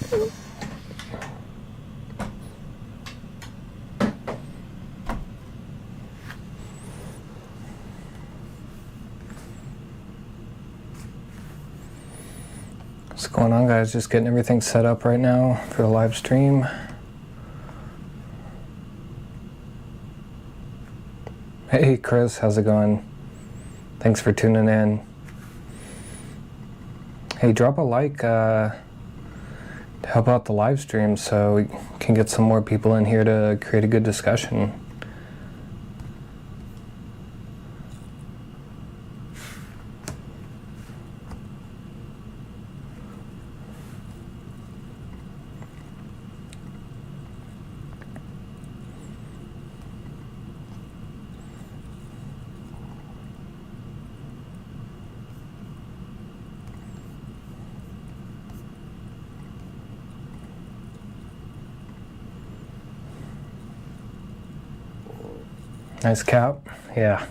What's going on, guys? Just getting everything set up right now for the live stream. Hey Chris, how's it going? Thanks for tuning in. Hey, drop a like to help out the live stream so we can get some more people in here to create a good discussion. Nice cap. Yeah,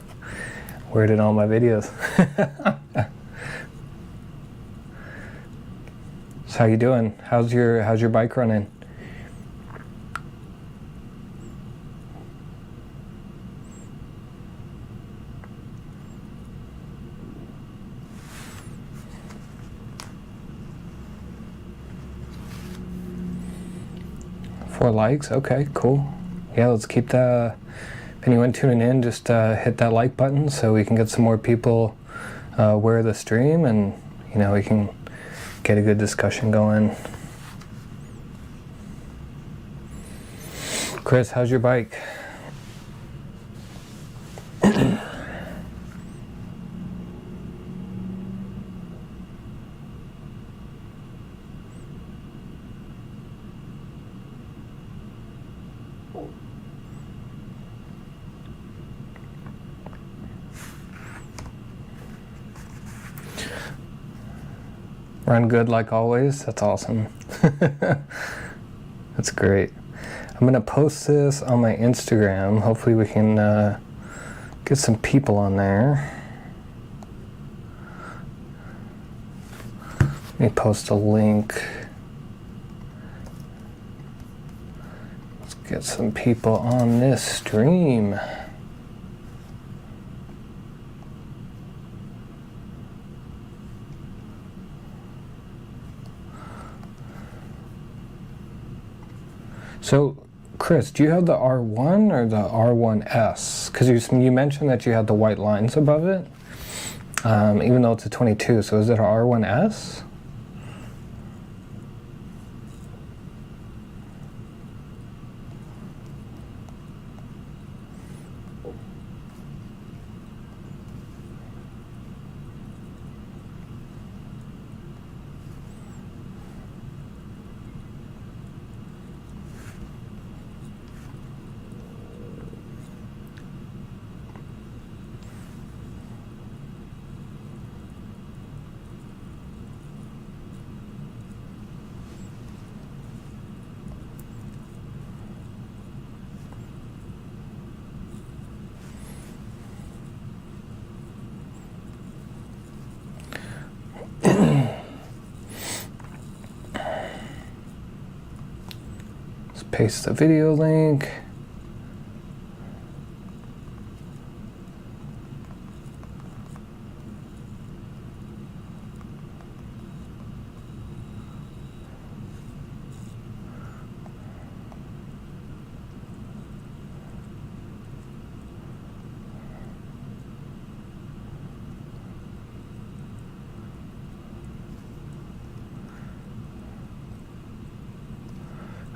wear it in all my videos. So how you doing? How's your bike running? Four likes. Okay, cool. Yeah, let's keep that. Anyone tuning in, just hit that like button so we can get some more people aware of the stream, and you know, we can get a good discussion going. Chris, how's your bike? Run good like always. That's awesome. That's great. I'm gonna post this on my Instagram. Hopefully we can get some people on there. Let me post a link. Let's get some people on this stream. So, Chris, do you have the R1 or the R1s? Because you mentioned that you had the white lines above it, even though it's a 22. So is it an R1s? Paste the video link.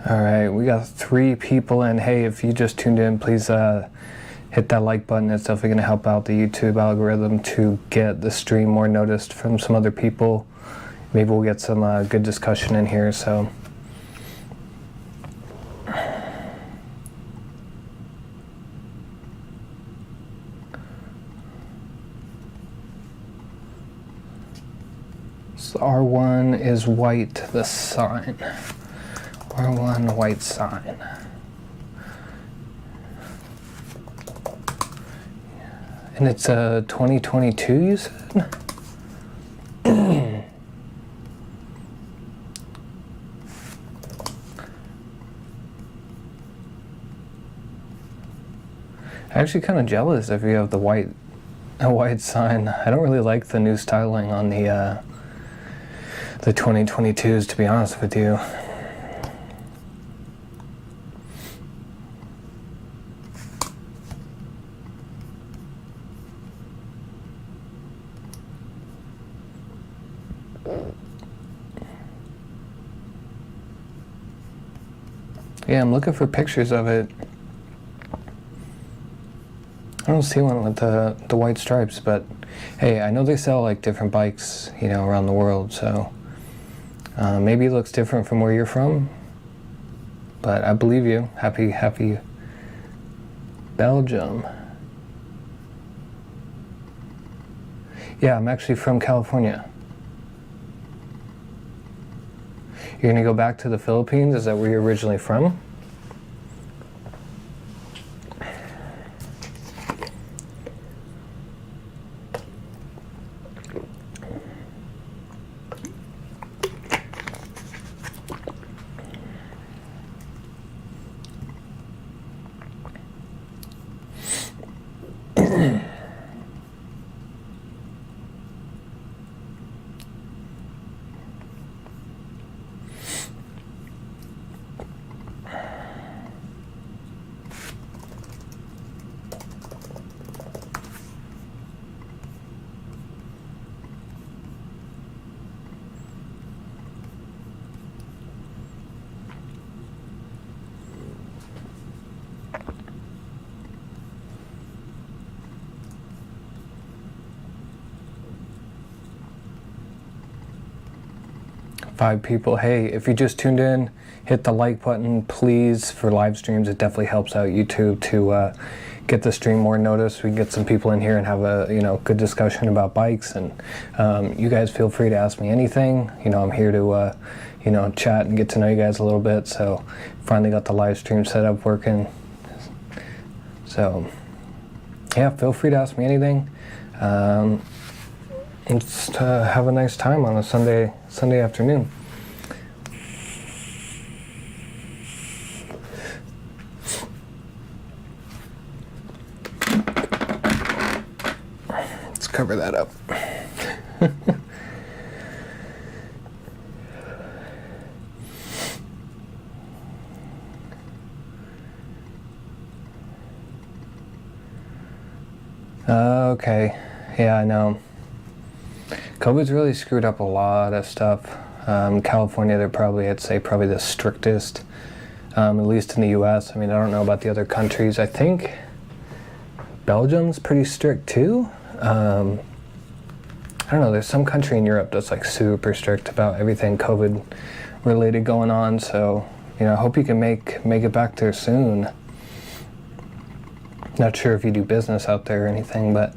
All right, we got 3 people in. Hey, if you just tuned in, please hit that like button. It's definitely going to help out the YouTube algorithm to get the stream more noticed from some other people. Maybe we'll get some good discussion in here. So, R1 is white, the sign. R1 white sign. And it's a 2022, you said? Actually kind of jealous if you have a white sign. I don't really like the new styling on the 2022s, to be honest with you. Yeah, I'm looking for pictures of it. I don't see one with the white stripes, but hey, I know they sell like different bikes, you know, around the world, so maybe it looks different from where you're from, but I believe you. Happy Belgium. Yeah, I'm actually from California. You're gonna go back to the Philippines? Is that where you're originally from? Five people. Hey, if you just tuned in, hit the like button, please, for live streams. It definitely helps out YouTube to get the stream more noticed. We can get some people in here and have a good discussion about bikes. And you guys feel free to ask me anything. I'm here to chat and get to know you guys a little bit. So finally got the live stream setup working. So yeah, feel free to ask me anything. Let's have a nice time on a Sunday afternoon. Let's cover that up. Okay, yeah, I know. COVID's really screwed up a lot of stuff. California, they're probably the strictest, at least in the US. I mean, I don't know about the other countries. I think Belgium's pretty strict too. I don't know, there's some country in Europe that's like super strict about everything COVID related going on. So, I hope you can make it back there soon. Not sure if you do business out there or anything, but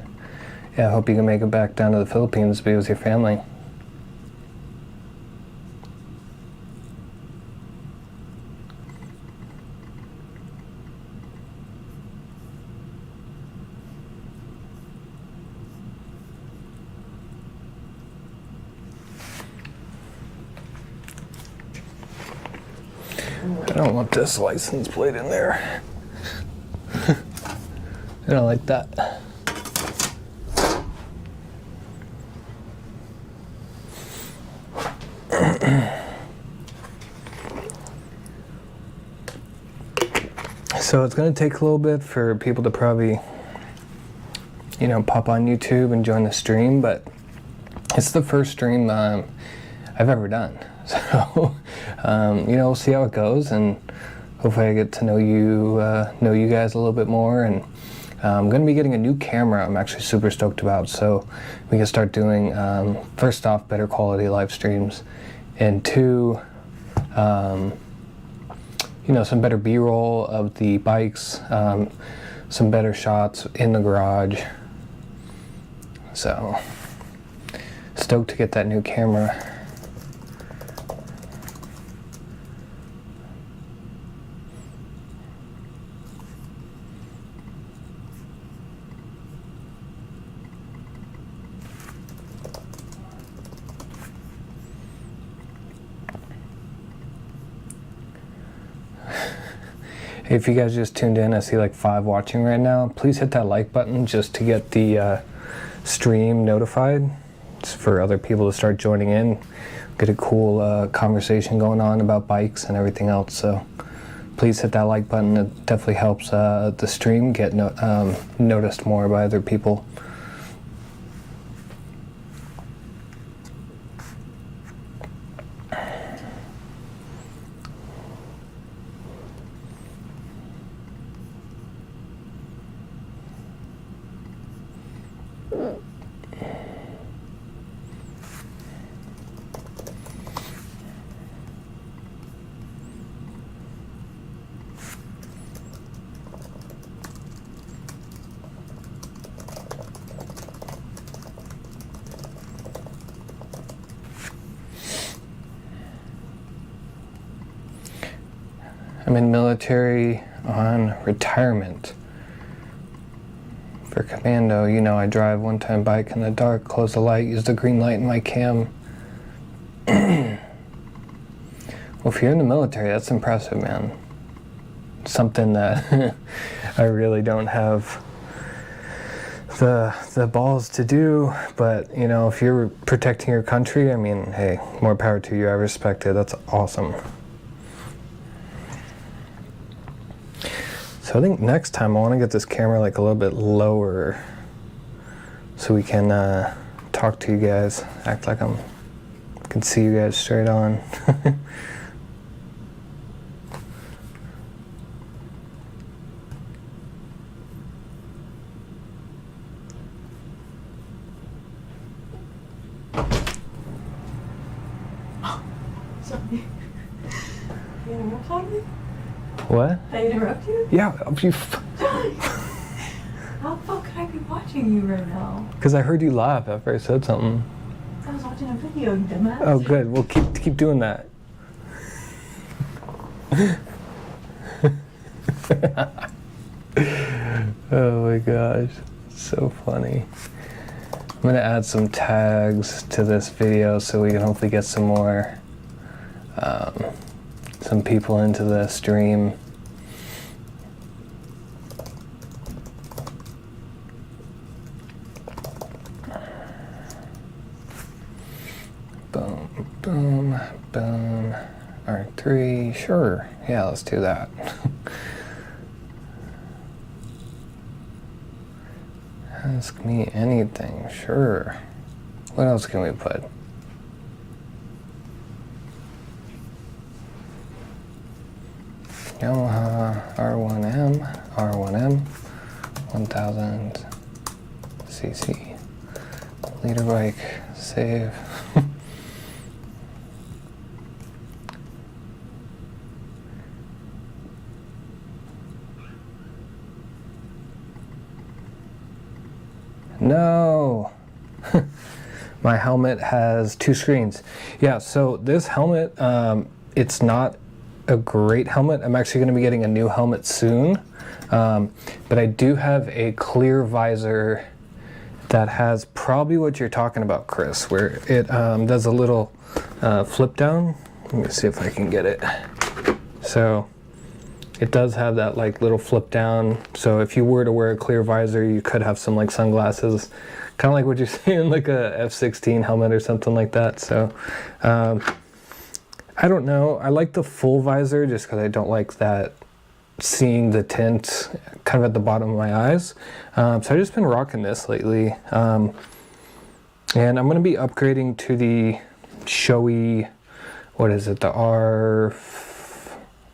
yeah, I hope you can make it back down to the Philippines to be with your family. I don't want this license plate in there. I don't like that. So it's going to take a little bit for people to probably, pop on YouTube and join the stream, but it's the first stream I've ever done. So, we'll see how it goes, and hopefully I get to know you guys a little bit more. And I'm going to be getting a new camera I'm actually super stoked about, so we can start doing, first off, better quality live streams, and two, some better B-roll of the bikes, some better shots in the garage. So, stoked to get that new camera. Hey, if you guys just tuned in, I see like 5 watching right now. Please hit that like button just to get the stream notified. It's for other people to start joining in. Get a cool conversation going on about bikes and everything else. So please hit that like button. It definitely helps the stream get noticed more by other people. I'm in military on retirement. For commando, you know, I drive one-time bike in the dark, close the light, use the green light in my cam. Well, if you're in the military, that's impressive, man. Something that I really don't have the balls to do, but you know, if you're protecting your country, I mean, hey, more power to you. I respect it. That's awesome. So I think next time I want to get this camera like a little bit lower so we can talk to you guys, act like I can see you guys straight on. Sorry. You interrupt something? What? Did I interrupt you? Yeah, you. How the fuck could I be watching you right now? Because I heard you laugh after I said something. I was watching a video, you dumbass. Oh, good. Well, keep doing that. Oh my gosh, so funny. I'm gonna add some tags to this video so we can hopefully get some more some people into the stream. Boom, boom, boom. R3, sure. Yeah, let's do that. Ask me anything, sure. What else can we put? Yamaha R1m, 1000 cc. Leader bike, save. No! My helmet has 2 screens. Yeah, so this helmet, it's not a great helmet. I'm actually going to be getting a new helmet soon. But I do have a clear visor that has probably what you're talking about, Chris, where it does a little flip down. Let me see if I can get it. So it does have that like little flip down. So if you were to wear a clear visor, you could have some like sunglasses, kind of like what you see in like a F-16 helmet or something like that. So I don't know. I like the full visor just because I don't like that seeing the tint kind of at the bottom of my eyes. So I've just been rocking this lately. And I'm going to be upgrading to the showy, what is it, the RF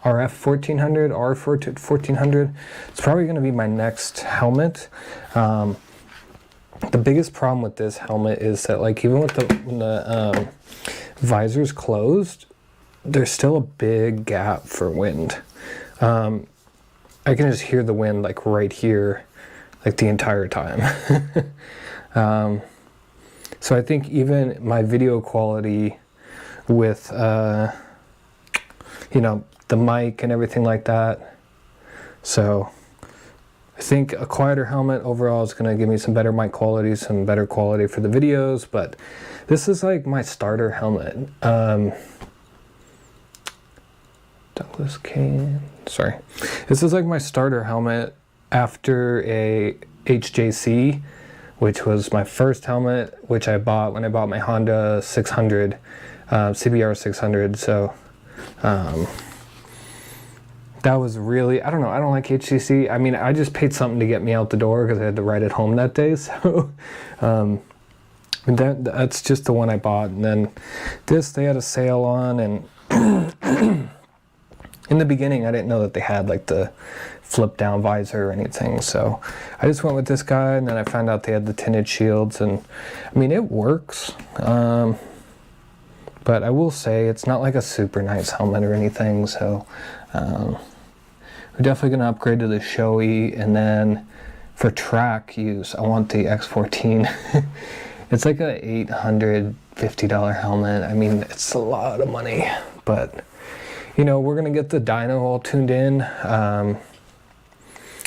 1400, R1400. It's probably going to be my next helmet. The biggest problem with this helmet is that like even with when the visor's closed, there's still a big gap for wind. I can just hear the wind like right here, like the entire time. So I think even my video quality with, you know, the mic and everything like that. So I think a quieter helmet overall is going to give me some better mic quality, some better quality for the videos, but this is like my starter helmet. this cane. Sorry. This is like my starter helmet after a HJC, which was my first helmet, which I bought when I bought my Honda 600, CBR 600. So that was really, I don't know, I don't like HJC. I mean, I just paid something to get me out the door because I had to ride it home that day. So that's just the one I bought. And then this they had a sale on, and in the beginning I didn't know that they had like the flip down visor or anything, so I just went with this guy, and then I found out they had the tinted shields, and I mean, it works, but I will say it's not like a super nice helmet or anything. So we're definitely going to upgrade to the Shoei. And then for track use, I want the X14. It's like a $850 helmet. I mean, it's a lot of money, but you know, we're gonna get the dyno all tuned in.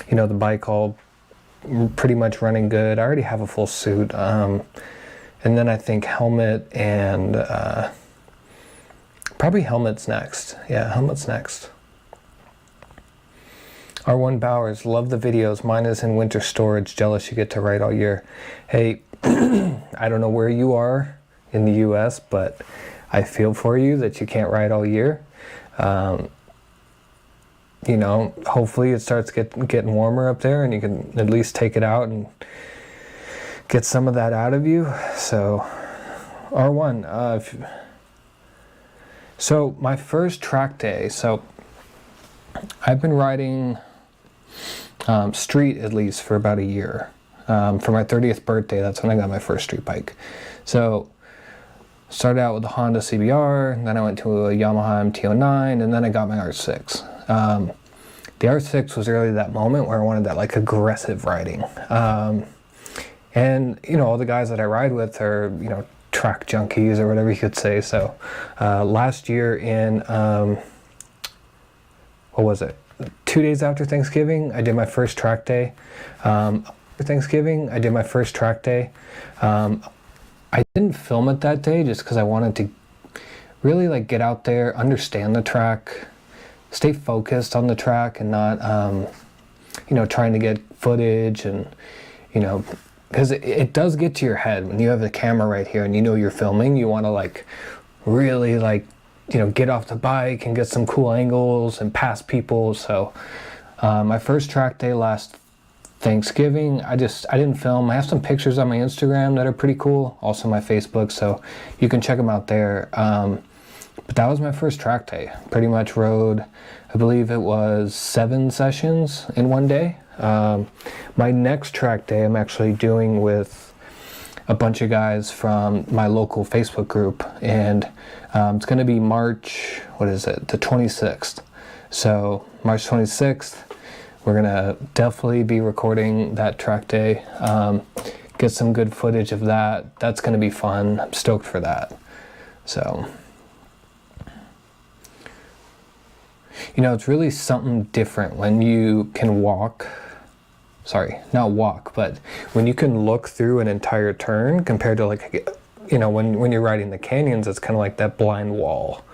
You know, the bike all pretty much running good. I already have a full suit. And then I think helmet and probably helmet's next. Yeah, helmet's next. R1 Bowers, love the videos. Mine is in winter storage. Jealous you get to ride all year. Hey, I don't know where you are in the US, but I feel for you that you can't ride all year. You know, hopefully it starts getting warmer up there, and you can at least take it out and get some of that out of you. So R1, so my first track day, so I've been riding street at least for about a year. For my 30th birthday, that's when I got my first street bike. So started out with the Honda CBR, and then I went to a Yamaha MT-09, and then I got my R6. The R6 was really that moment where I wanted that like aggressive riding. And you know, all the guys that I ride with are, you know, track junkies or whatever you could say. So last year in, what was it? 2 days after Thanksgiving, I did my first track day. I didn't film it that day just because I wanted to really like get out there, understand the track, stay focused on the track, and not, you know, trying to get footage, and, you know, because it does get to your head when you have the camera right here and you know you're filming. You want to like really like, you know, get off the bike and get some cool angles and pass people. So my first track day last Thanksgiving, I didn't film. I have some pictures on my Instagram that are pretty cool, also my Facebook, so you can check them out there. But that was my first track day. Pretty much rode, I believe it was 7 sessions in one day. My next track day I'm actually doing with a bunch of guys from my local Facebook group, and it's going to be March, what is it, the 26th. So March 26th, we're going to definitely be recording that track day, get some good footage of that. That's going to be fun. I'm stoked for that. So, you know, it's really something different when you can but when you can look through an entire turn compared to like, you know, when you're riding the canyons, it's kind of like that blind wall.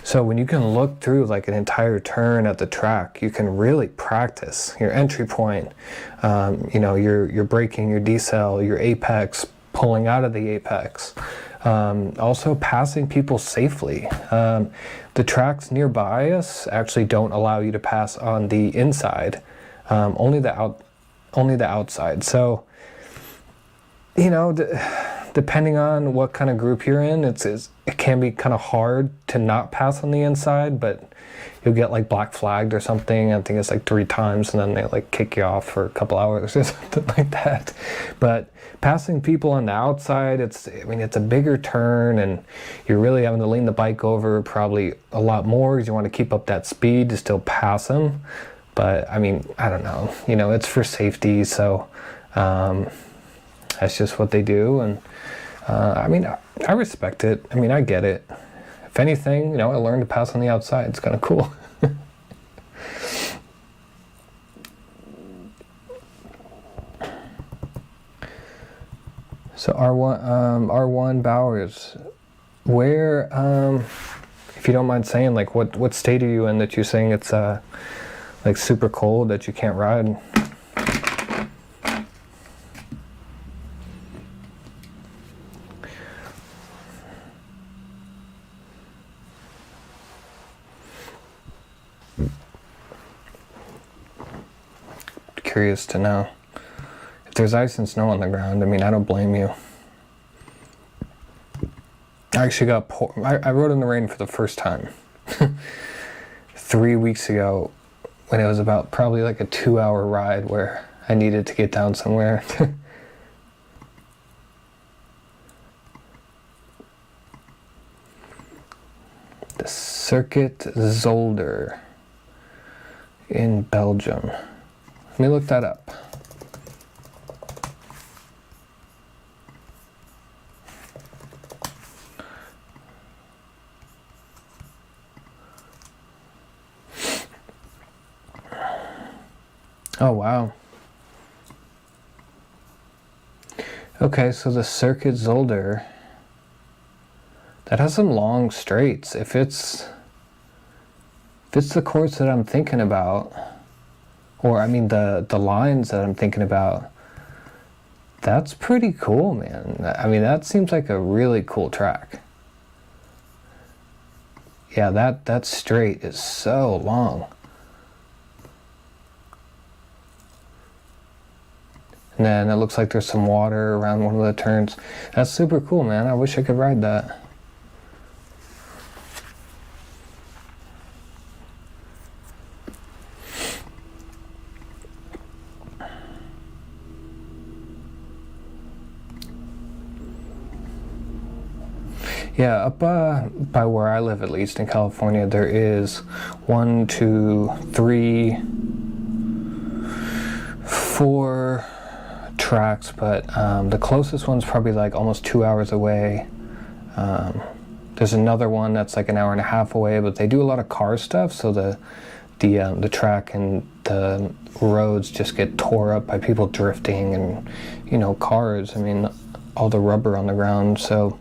So when you can look through like an entire turn at the track, you can really practice your entry point, you know, your braking, your decel, your apex, pulling out of the apex, also passing people safely. The tracks nearby us actually don't allow you to pass on the inside, only the outside. So, you know, depending on what kind of group you're in, it can be kind of hard to not pass on the inside, but you'll get like black flagged or something. I think it's like 3 times, and then they like kick you off for a couple hours or something like that. But passing people on the outside, I mean, it's a bigger turn, and you're really having to lean the bike over probably a lot more because you want to keep up that speed to still pass them. But I mean, I don't know, you know, it's for safety, so that's just what they do. And I mean, I respect it. I mean, I get it. If anything, you know, I learned to pass on the outside. It's kind of cool. So R1 Bowers, where if you don't mind saying, like, what state are you in that you're saying it's like super cold that you can't ride? Curious to know. If there's ice and snow on the ground, I mean, I don't blame you. I actually got I rode in the rain for the first time 3 weeks ago when it was about probably like a 2-hour ride where I needed to get down somewhere. The Circuit Zolder in Belgium. Let me look that up. Oh, wow. Okay, so the Circuit Zolder, that has some long straights. If it's the course that I'm thinking about, or I mean the lines that I'm thinking about, that's pretty cool, man. I mean, that seems like a really cool track. Yeah, that straight is so long. And then it looks like there's some water around one of the turns. That's super cool, man. I wish I could ride that. Yeah, up by where I live, at least in California, there is 1, 2, 3, 4 tracks, but the closest one's probably like almost 2 hours away. There's another one that's like an hour and a half away, but they do a lot of car stuff, so the track and the roads just get tore up by people drifting and, you know, cars. I mean, all the rubber on the ground. So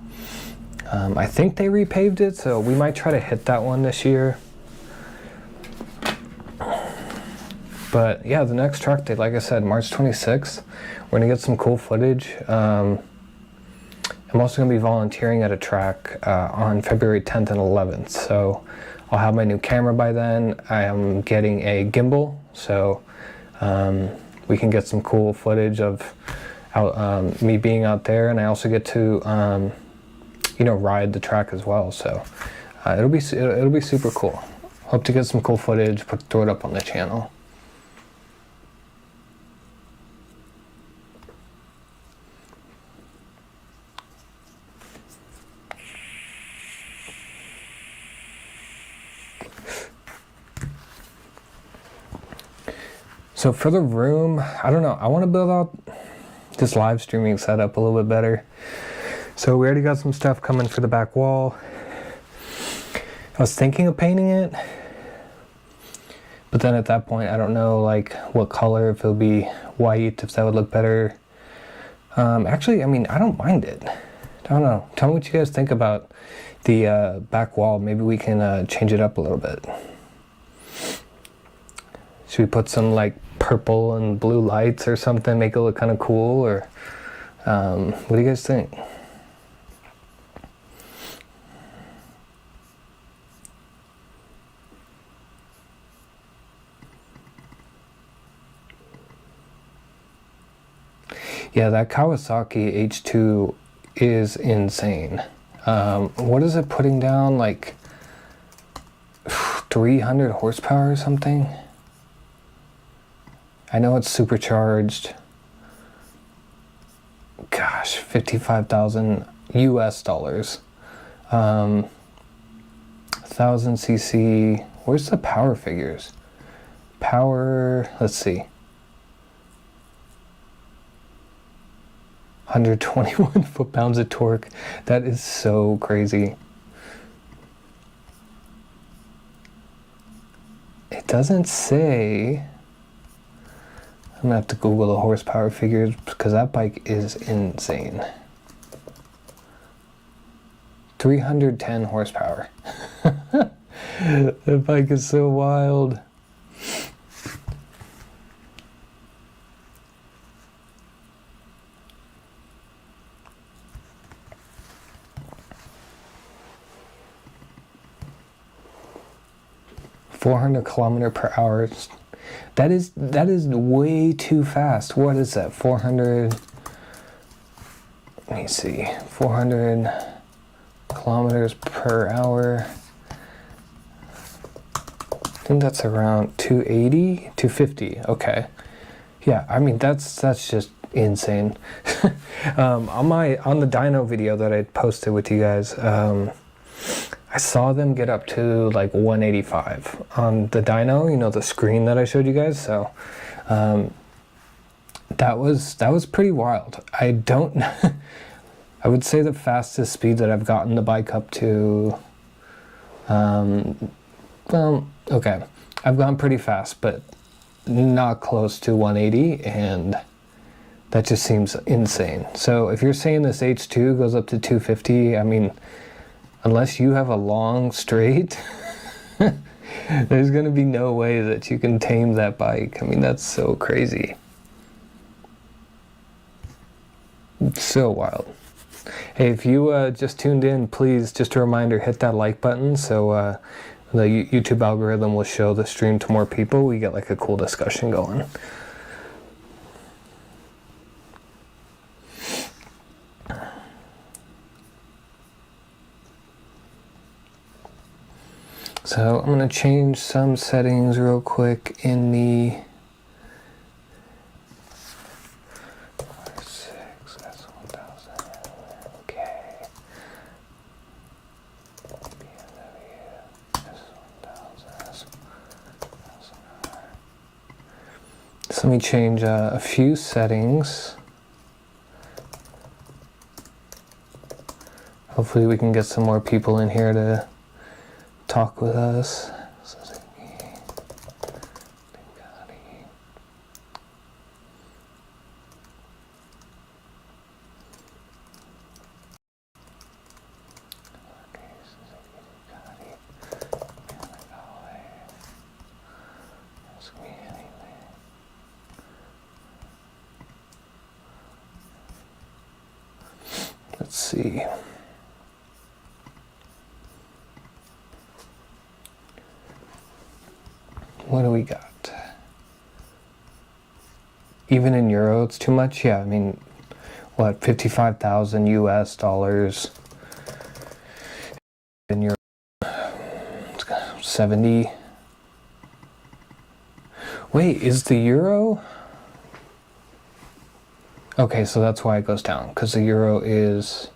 I think they repaved it, so we might try to hit that one this year. But yeah, the next track date, like I said, March 26th. We're gonna get some cool footage. I'm also gonna be volunteering at a track on February 10th and 11th. So I'll have my new camera by then. I am getting a gimbal, so we can get some cool footage of me being out there, and I also get to you know, ride the track as well. So it'll be super cool. Hope to get some cool footage, throw it up on the channel. So for the room, I don't know, I want to build out this live streaming setup a little bit better. So we already got some stuff coming for the back wall. I was thinking of painting it, but then at that point, I don't know like what color, if it'll be white, if that would look better. Actually, I mean, I don't mind it. I don't know. Tell me what you guys think about the back wall. Maybe we can change it up a little bit. Should we put some like purple and blue lights or something, make it look kind of cool? Or what do you guys think? Yeah, that Kawasaki H2 is insane. What is it putting down? Like 300 horsepower or something? I know it's supercharged. Gosh, 55,000 US dollars. 1000 cc. Where's the power figures? Power, let's see. 121 foot-pounds of torque. That is so crazy. It doesn't say. I'm gonna have to Google the horsepower figures because that bike is insane. 310 horsepower. That bike is so wild. $400 km/h. That is way too fast. What is that? 400. Let me see. 400 km/h. I think that's around 280, 250. Okay. Yeah, I mean that's just insane. On the dyno video that I posted with you guys, I saw them get up to like 185 on the dyno, you know, the screen that I showed you guys. So that was pretty wild. I don't I would say the fastest speed that I've gotten the bike up to, well, okay, I've gone pretty fast, but not close to 180, and that just seems insane. So if you're saying this H2 goes up to 250, I mean, unless you have a long straight, there's going to be no way that you can tame that bike. I mean, that's so crazy. It's so wild. Hey, if you just tuned in, please, just a reminder, hit that like button so the YouTube algorithm will show the stream to more people. We get like a cool discussion going. So I'm going to change some settings real quick in the 6 S1000, okay, BMW S1000, so let me change a few settings. Hopefully we can get some more people in here to talk with us. Suzuki, Ducati. Okay, Suzuki, Ducati. Ask me anything. Let's see. What do we got? Even in euro, it's too much? Yeah, I mean, what, 55,000 US dollars in euro? It's got 70. Wait, is the euro? Okay, so that's why it goes down, because the euro is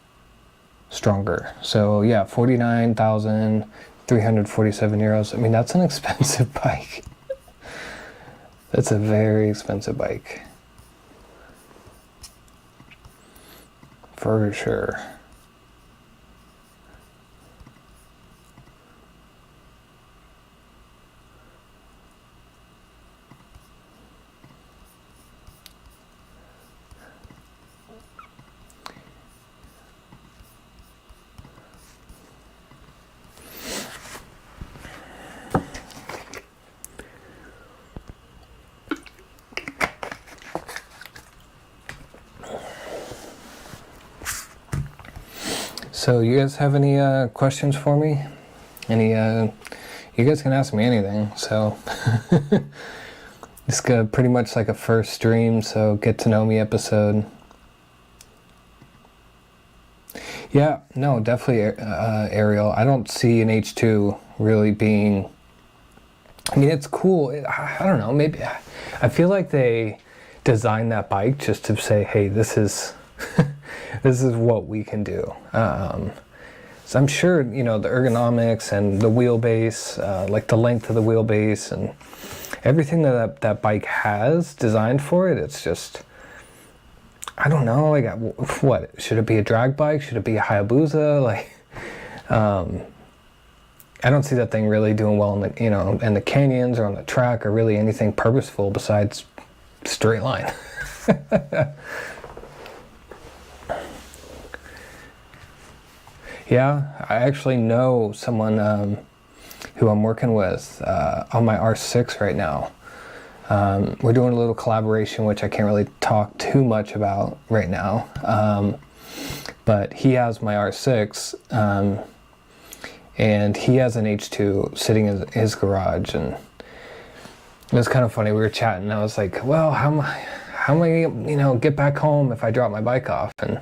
stronger. So yeah, 49,347 euros. I mean, that's an expensive bike. That's a very expensive bike. For sure. So you guys have any questions for me? Any you guys can ask me anything. So this is pretty much like a first stream, so get to know me episode. Yeah, no, definitely Ariel. I don't see an H2 really being, I mean, it's cool. I don't know, maybe I feel like they designed that bike just to say, hey, this is this is what we can do. So I'm sure, you know, the ergonomics and the wheelbase, like the length of the wheelbase and everything that bike has designed for it, it's just, I don't know, like, what, should it be a drag bike? Should it be a Hayabusa? Like, I don't see that thing really doing well in the, you know, in the canyons or on the track or really anything purposeful besides straight line. Yeah, I actually know someone who I'm working with on my R6 right now. We're doing a little collaboration, which I can't really talk too much about right now. But he has my R6, and he has an H2 sitting in his garage, and it was kind of funny. We were chatting, and I was like, well, how am I, get back home if I drop my bike off? And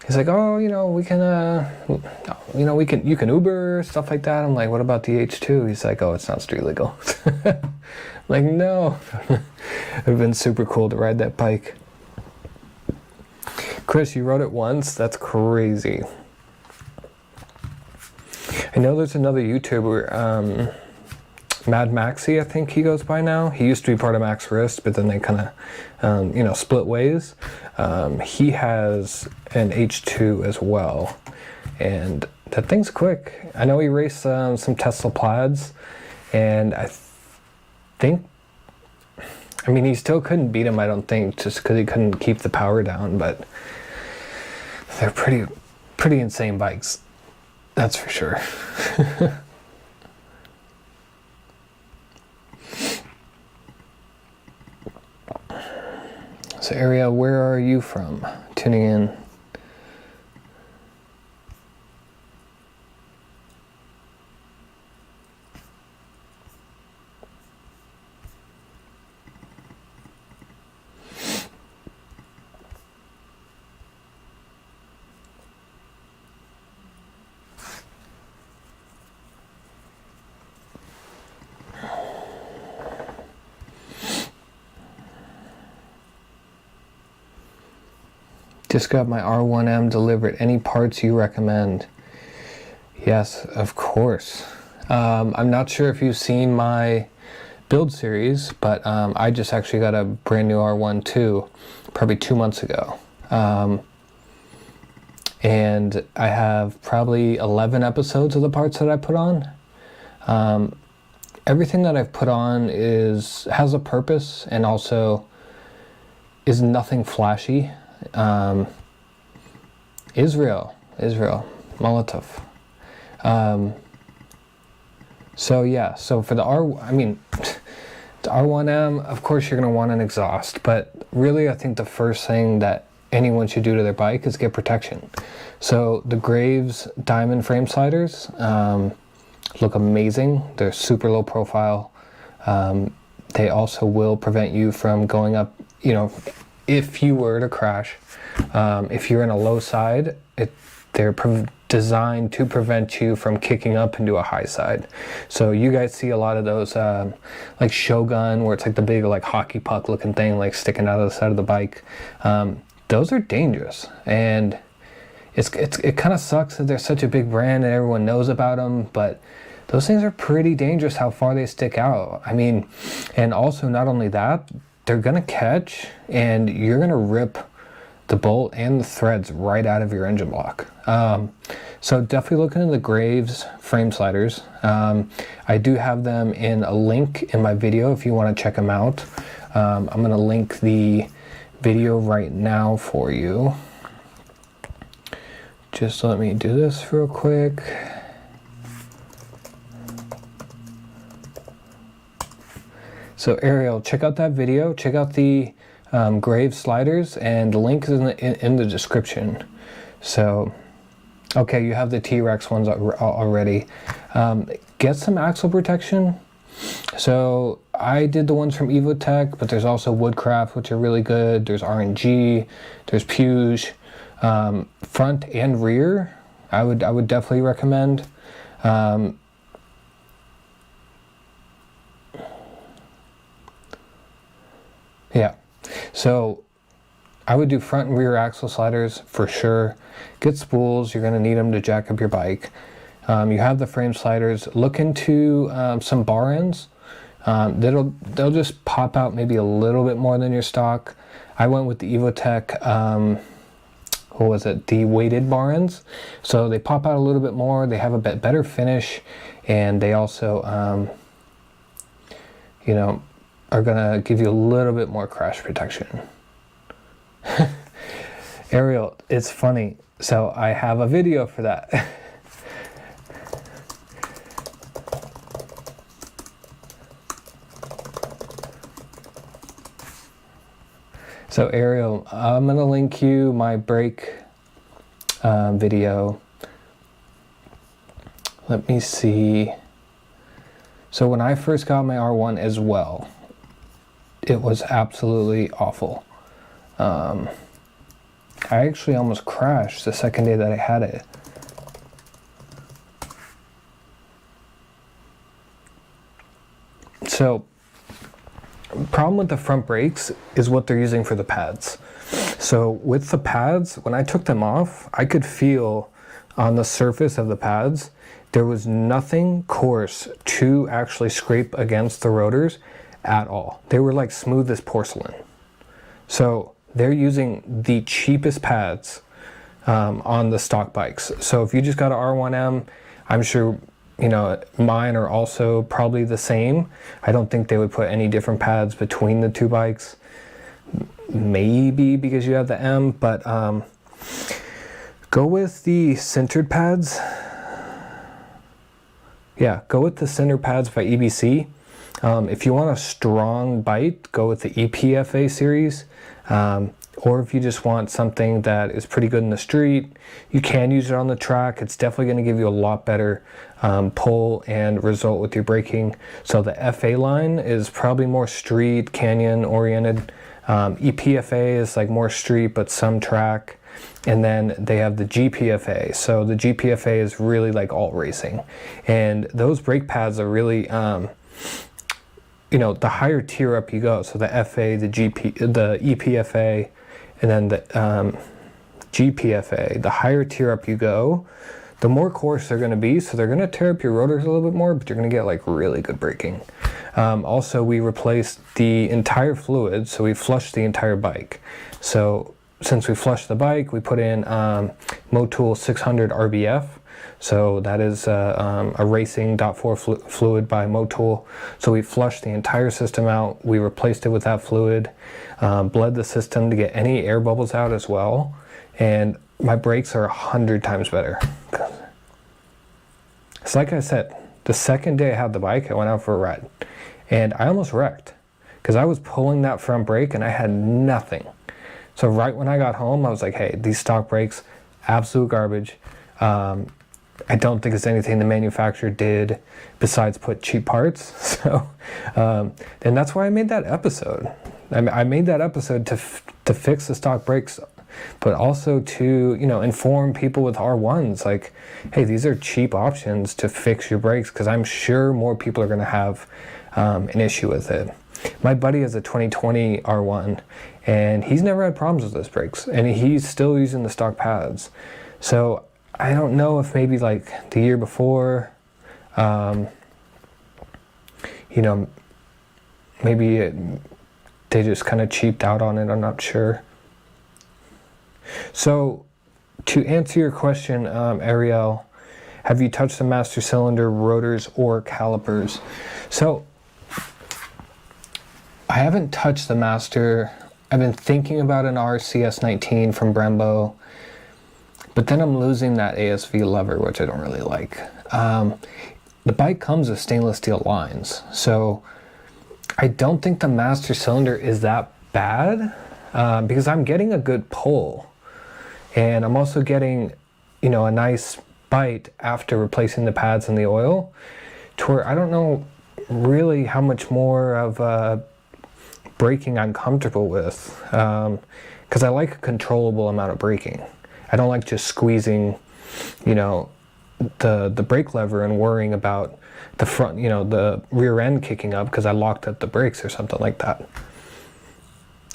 he's like, oh, we can, you can Uber, stuff like that. I'm like, what about the H2? He's like, oh, it's not street legal. I'm like, no. It would have been super cool to ride that bike. Chris, you rode it once? That's crazy. I know there's another YouTuber, Mad Maxi, I think he goes by now. He used to be part of Max Wrist, but then they kind of, split ways. He has an H2 as well, and that thing's quick. I know he raced some Tesla Plaids, and I think, he still couldn't beat him, I don't think, just because he couldn't keep the power down, but they're pretty insane bikes. That's for sure. So Ariel, where are you from? Tuning in. Just got my R1M delivered. Any parts you recommend? Yes, of course. I'm not sure if you've seen my build series, but I just actually got a brand new R1 too, probably 2 months ago. And I have probably 11 episodes of the parts that I put on. Everything that I've put on has a purpose and also is nothing flashy. Israel, Molotov. So for the R1M, of course you're going to want an exhaust, but really I think the first thing that anyone should do to their bike is get protection. So the Graves diamond frame sliders look amazing. They're super low profile. They also will prevent you from going up, if you were to crash. If you're in a low side, they're designed to prevent you from kicking up into a high side. So you guys see a lot of those like Shogun, where it's like the big like hockey puck looking thing like sticking out of the side of the bike. Those are dangerous, and it kind of sucks that they're such a big brand and everyone knows about them, but those things are pretty dangerous how far they stick out. And also not only that, they're gonna catch and you're gonna rip the bolt and the threads right out of your engine block. So definitely look into the Graves frame sliders. I do have them in a link in my video if you want to check them out. I'm gonna link the video right now for you. Just let me do this real quick. So Ariel, check out that video, check out the Graves sliders, and the link is in the description. So, okay, you have the T-Rex ones already. Get some axle protection. So I did the ones from Evotech, but there's also Woodcraft, which are really good. There's R&G, there's Puge. Front and rear, I would definitely recommend. Yeah, so I would do front and rear axle sliders for sure. Get spools, you're going to need them to jack up your bike. You have the frame sliders. Look into some bar ends. They'll just pop out maybe a little bit more than your stock. I went with the Evotech, what was it, the weighted bar ends. So they pop out a little bit more, they have a bit better finish, and they also, are gonna give you a little bit more crash protection. Ariel, it's funny. So I have a video for that. So Ariel, I'm gonna link you my brake video. Let me see. So when I first got my R1 as well, it was absolutely awful. I actually almost crashed the second day that I had it. So, problem with the front brakes is what they're using for the pads. So with the pads, when I took them off, I could feel on the surface of the pads, there was nothing coarse to actually scrape against the rotors at all. They were like smooth as porcelain. So they're using the cheapest pads on the stock bikes. So if you just got an R1M, I'm sure, you know, mine are also probably the same. I don't think they would put any different pads between the two bikes. Maybe because you have the M, but go with the sintered pads. Yeah, go with the center pads by EBC. If you want a strong bite, go with the EPFA series. Or if you just want something that is pretty good in the street, you can use it on the track. It's definitely going to give you a lot better pull and result with your braking. So the FA line is probably more street, canyon oriented. EPFA is like more street, but some track. And then they have the GPFA. So the GPFA is really like alt racing. And those brake pads are really, you know, the higher tier up you go. So the FA, the EPFA, and then the GPFA, the higher tier up you go, the more coarse they're going to be. So they're going to tear up your rotors a little bit more, but you're going to get like really good braking. Also, we replaced the entire fluid. So we flushed the entire bike. So since we flushed the bike, we put in Motul 600 RBF. So that is a racing .4 fluid by Motul. So we flushed the entire system out. We replaced it with that fluid, bled the system to get any air bubbles out as well. And my brakes are 100 times better. It's like I said, the second day I had the bike, I went out for a ride. And I almost wrecked because I was pulling that front brake and I had nothing. So right when I got home, I was like, hey, these stock brakes, absolute garbage. I don't think it's anything the manufacturer did besides put cheap parts. So, and that's why I made that episode. I made that episode to fix the stock brakes, but also to, you know, inform people with R1s like, hey, these are cheap options to fix your brakes, because I'm sure more people are going to have an issue with it. My buddy has a 2020 R1, and he's never had problems with those brakes, and he's still using the stock pads. So I don't know if maybe like the year before, you know, maybe they just kind of cheaped out on it. I'm not sure. So to answer your question, Ariel, have you touched the master cylinder, rotors, or calipers? So I haven't touched the master. I've been thinking about an RCS19 from Brembo, but then I'm losing that ASV lever, which I don't really like. The bike comes with stainless steel lines, so I don't think the master cylinder is that bad, because I'm getting a good pull, and I'm also getting, you know, a nice bite after replacing the pads and the oil, to where I don't know really how much more of braking I'm comfortable with, because I like a controllable amount of braking. I don't like just squeezing, you know, the brake lever and worrying about the front, you know, the rear end kicking up because I locked up the brakes or something like that.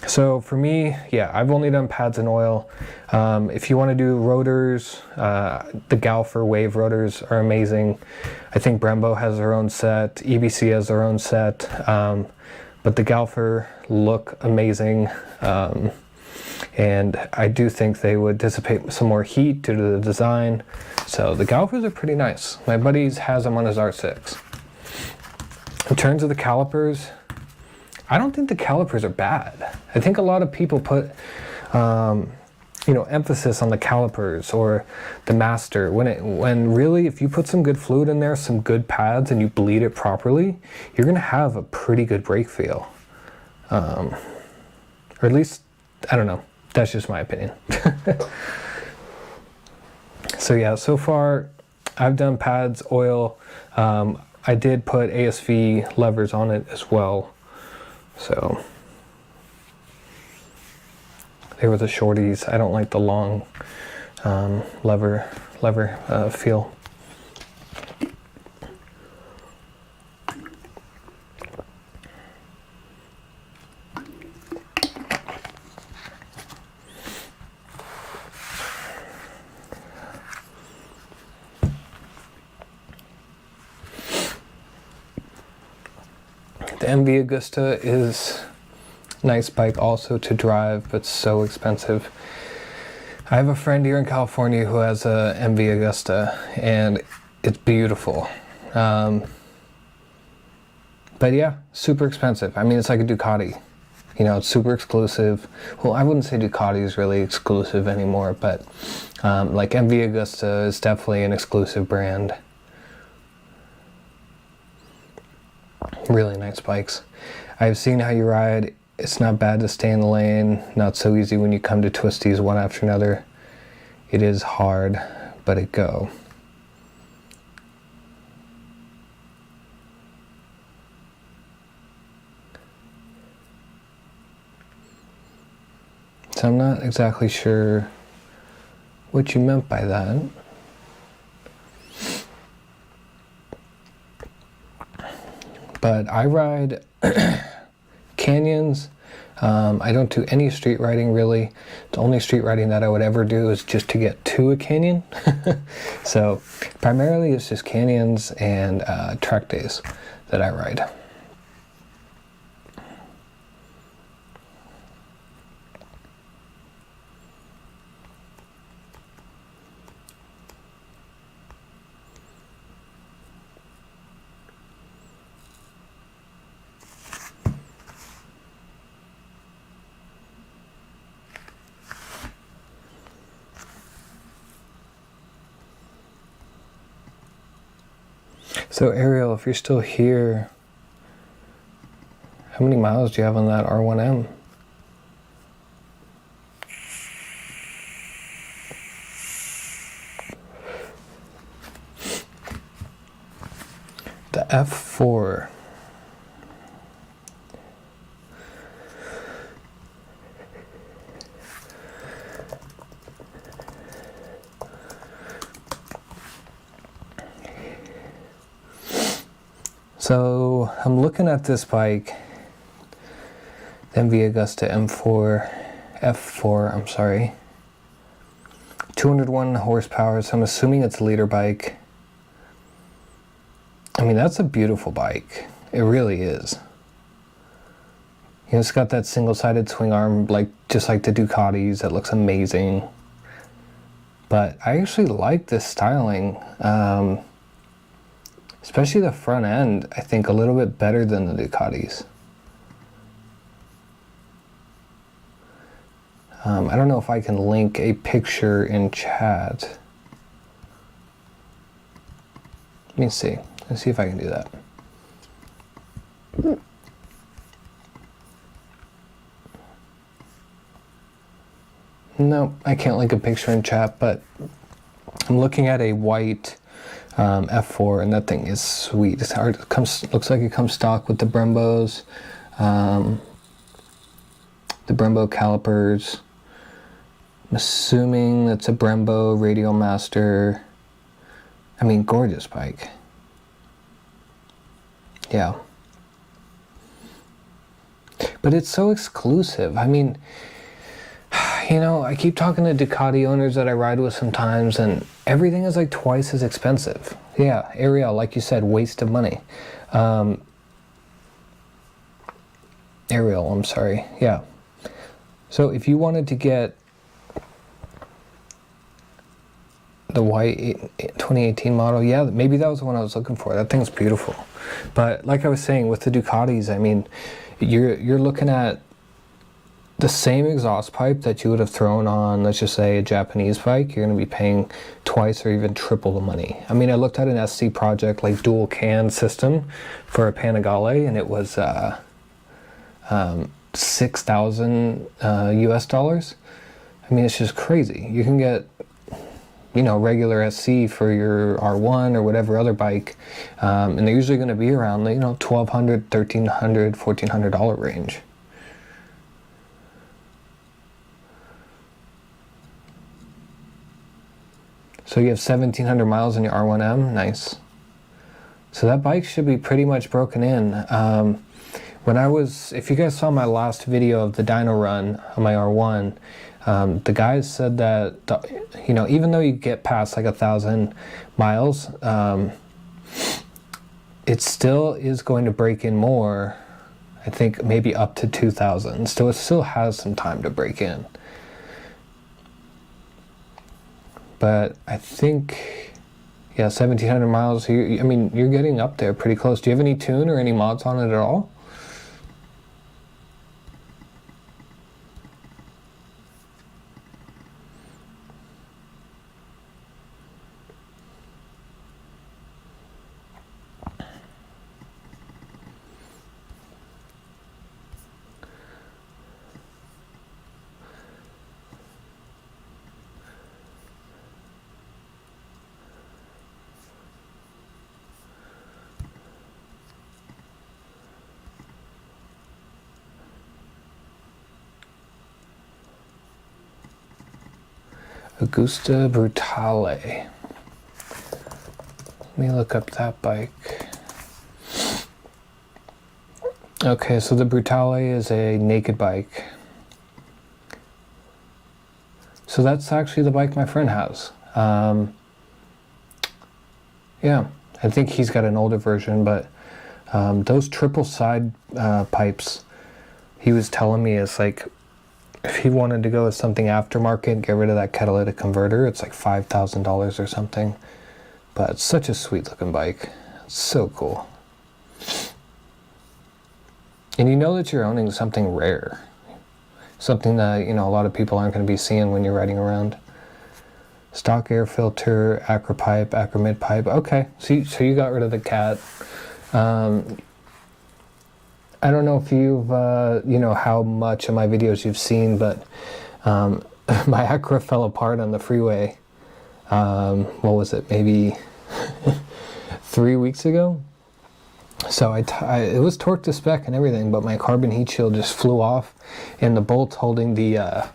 So for me, yeah, I've only done pads and oil. If you want to do rotors, the Galfer Wave rotors are amazing. I think Brembo has their own set, EBC has their own set, but the Galfer look amazing. And I do think they would dissipate some more heat due to the design. So the Galfers are pretty nice. My buddy has them on his R6. In terms of the calipers, I don't think the calipers are bad. I think a lot of people put you know, emphasis on the calipers or the master, when really, if you put some good fluid in there, some good pads, and you bleed it properly, you're going to have a pretty good brake feel. Or at least, I don't know, that's just my opinion. So yeah, so far I've done pads, oil. I did put ASV levers on it as well. So they were the shorties. I don't like the long lever feel. The MV Agusta is a nice bike also to drive, but so expensive. I have a friend here in California who has a MV Agusta, and it's beautiful. But yeah, super expensive. I mean, it's like a Ducati. You know, it's super exclusive. Well, I wouldn't say Ducati is really exclusive anymore, but like MV Agusta is definitely an exclusive brand. Really nice bikes. I've seen how you ride. It's not bad to stay in the lane. Not so easy when you come to twisties one after another. It is hard, but it go. So I'm not exactly sure what you meant by that. But I ride canyons. I don't do any street riding really. The only street riding that I would ever do is just to get to a canyon. So primarily it's just canyons and track days that I ride. So Ariel, if you're still here, how many miles do you have on that R1M? The F4. So I'm looking at this bike, the MV Agusta F4, I'm sorry. 201 horsepower, so I'm assuming it's a liter bike. I mean, that's a beautiful bike. It really is. You know, it's got that single-sided swing arm, like just like the Ducatis. That looks amazing. But I actually like this styling. Especially the front end, I think a little bit better than the Ducatis. I don't know if I can link a picture in chat. Let me see. Let's see if I can do that. No, I can't link a picture in chat, but I'm looking at a white F4, and that thing is sweet. It's hard. It looks like it comes stock with the Brembos, the Brembo calipers. I'm assuming that's a Brembo Radial Master. I mean, gorgeous bike. Yeah. But it's so exclusive. I mean, you know, I keep talking to Ducati owners that I ride with sometimes, and everything is like twice as expensive. Yeah, Ariel, like you said, waste of money. Ariel, I'm sorry. Yeah. So if you wanted to get the white 2018 model, yeah, maybe that was the one I was looking for. That thing's beautiful. But like I was saying, with the Ducatis, I mean, you're looking at the same exhaust pipe that you would have thrown on, let's just say, a Japanese bike, you're going to be paying twice or even triple the money. I mean, I looked at an SC Project, like dual can system for a Panigale, and it was 6,000 US dollars. I mean, it's just crazy. You can get, you know, regular SC for your R1 or whatever other bike, and they're usually going to be around the, you know, $1,200, $1,300, $1,400 range. So you have 1,700 miles in your R1M, nice. So that bike should be pretty much broken in. When I was, if you guys saw my last video of the dyno run on my R1, the guys said that, you know, even though you get past like 1,000 miles, it still is going to break in more. I think maybe up to 2,000. So it still has some time to break in. But I think, yeah, 1,700 miles, I mean, you're getting up there pretty close. Do you have any tune or any mods on it at all? Augusta Brutale. Let me look up that bike. Okay, so the Brutale is a naked bike. So that's actually the bike my friend has. Yeah, I think he's got an older version, but those triple side pipes, he was telling me, is like, if he wanted to go with something aftermarket, get rid of that catalytic converter, it's like $5,000 or something. But it's such a sweet looking bike. It's so cool. And you know that you're owning something rare. Something that, you know, a lot of people aren't going to be seeing when you're riding around. Stock air filter, Acro pipe, Acro mid pipe. Okay, so you got rid of the cat. I don't know if you've, you know, how much of my videos you've seen, but my Acura fell apart on the freeway. What was it, maybe 3 weeks ago? So it was torqued to spec and everything, but my carbon heat shield just flew off, and the bolt holding the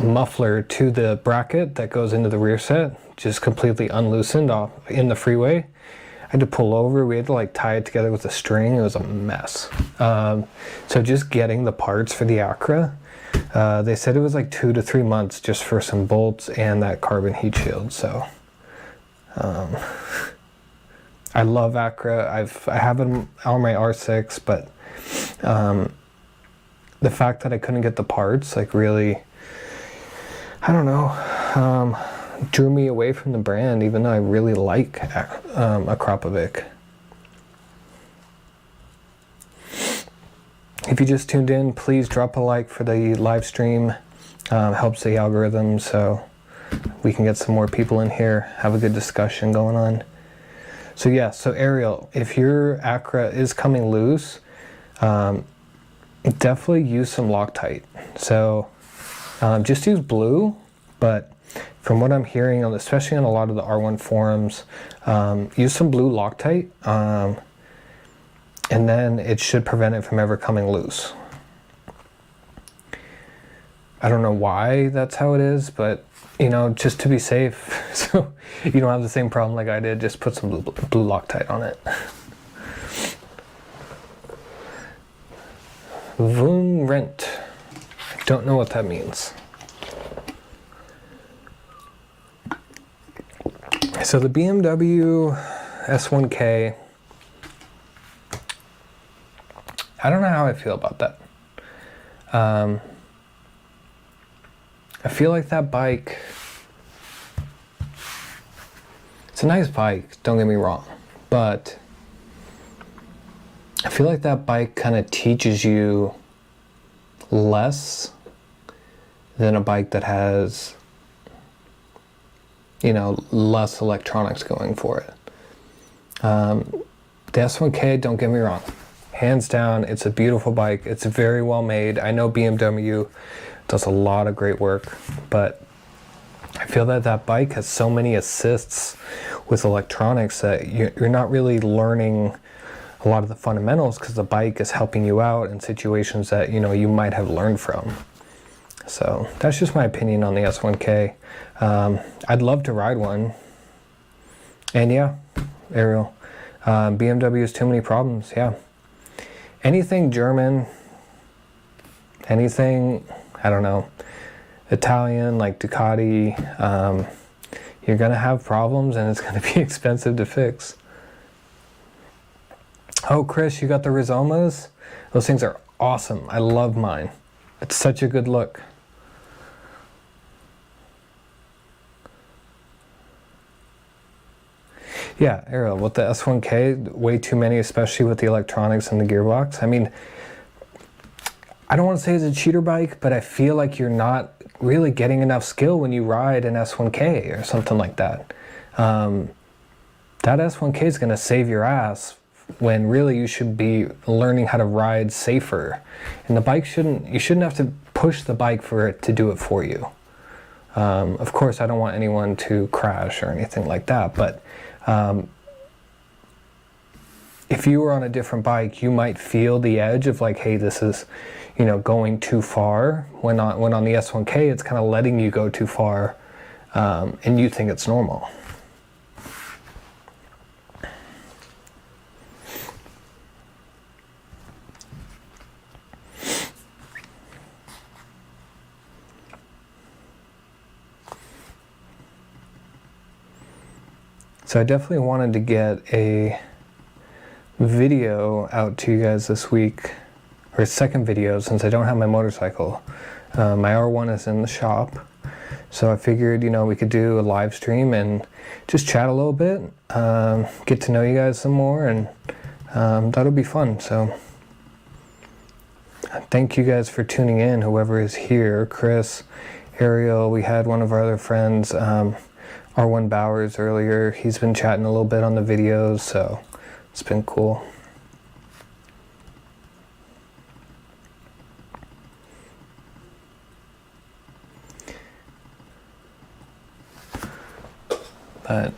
muffler to the bracket that goes into the rear set just completely unloosened off in the freeway. I had to pull over. We had to like tie it together with a string. It was a mess. So just getting the parts for the Acura, they said it was like 2 to 3 months just for some bolts and that carbon heat shield. So I love Acura. I have them on my R6, but the fact that I couldn't get the parts, like, really, I don't know, drew me away from the brand, even though I really like Akrapovic. If you just tuned in, please drop a like for the live stream. Helps the algorithm, so we can get some more people in here, have a good discussion going on. So yeah, so Ariel, if your Acura is coming loose, definitely use some Loctite. So just use blue, but from what I'm hearing, especially on a lot of the R1 forums, use some blue Loctite, and then it should prevent it from ever coming loose. I don't know why that's how it is, but, you know, just to be safe, so you don't have the same problem like I did, just put some blue Loctite on it. Voom rent. I don't know what that means. So the BMW S1K, I don't know how I feel about that. I feel like that bike, it's a nice bike, don't get me wrong, but I feel like that bike kind of teaches you less than a bike that has, you know, less electronics going for it. The S1K, don't get me wrong, hands down, it's a beautiful bike. It's very well made. I know BMW does a lot of great work, but I feel that that bike has so many assists with electronics that you're not really learning a lot of the fundamentals, because the bike is helping you out in situations that, you know, you might have learned from. So that's just my opinion on the S1K. I'd love to ride one. And yeah, Ariel, BMW has too many problems, yeah. Anything German, anything, I don't know, Italian, like Ducati, you're gonna have problems and it's gonna be expensive to fix. Oh, Chris, you got the Rizomas? Those things are awesome. I love mine. It's such a good look. Yeah, Ariel, with the S1K, way too many, especially with the electronics and the gearbox. I mean, I don't want to say it's a cheater bike, but I feel like you're not really getting enough skill when you ride an S1K or something like that. That S1K is going to save your ass when really you should be learning how to ride safer. And the bike you shouldn't have to push the bike for it to do it for you. Of course, I don't want anyone to crash or anything like that, but if you were on a different bike, you might feel the edge of like, hey, this is, you know, going too far. When on the S1K, it's kind of letting you go too far, and you think it's normal. So I definitely wanted to get a video out to you guys this week, or a second video, since I don't have my motorcycle. My R1 is in the shop, so I figured, you know, we could do a live stream and just chat a little bit, get to know you guys some more, and that'll be fun. So thank you guys for tuning in, whoever is here. Chris, Ariel, we had one of our other friends, R1 Bowers, earlier. He's been chatting a little bit on the videos, so it's been cool. But